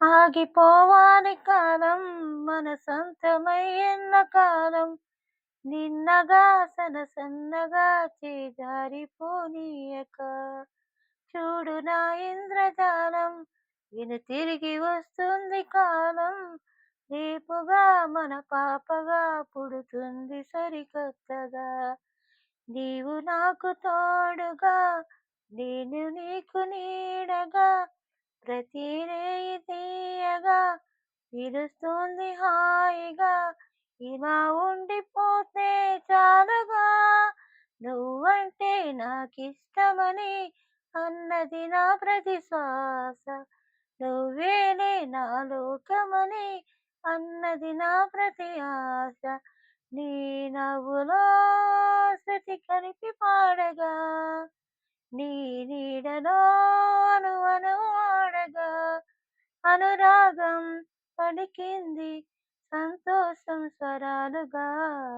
ఆగిపోవాలి కాలం మన సొంతమై ఎన్నకాలం నిన్నగా సనసన్నగా చేజారిపోనీయక చూడు నా ఇంద్రజాలం విను తిరిగి వస్తుంది కాలం రేపుగా మన పాపగా పుడుతుంది సరికొత్తగా నీవు నాకు తోడుగా నేను నీకు నీడగా ప్రతి రేయి తీయగా పిలుస్తుంది హాయిగా ఇలా ఉండిపోతే చాలుగా నువ్వంటే నాకిష్టమని అన్నది నా ప్రతి శ్వాస నువ్వేలే నా లోకమని అన్నది నా ప్రతి ఆశ నీ నవ్వులో శృతి కలిపి పాడగా నీ నీడలో అణువణు ఆడగా అనురాగం పలికింది సంతోషం స్వరాలుగా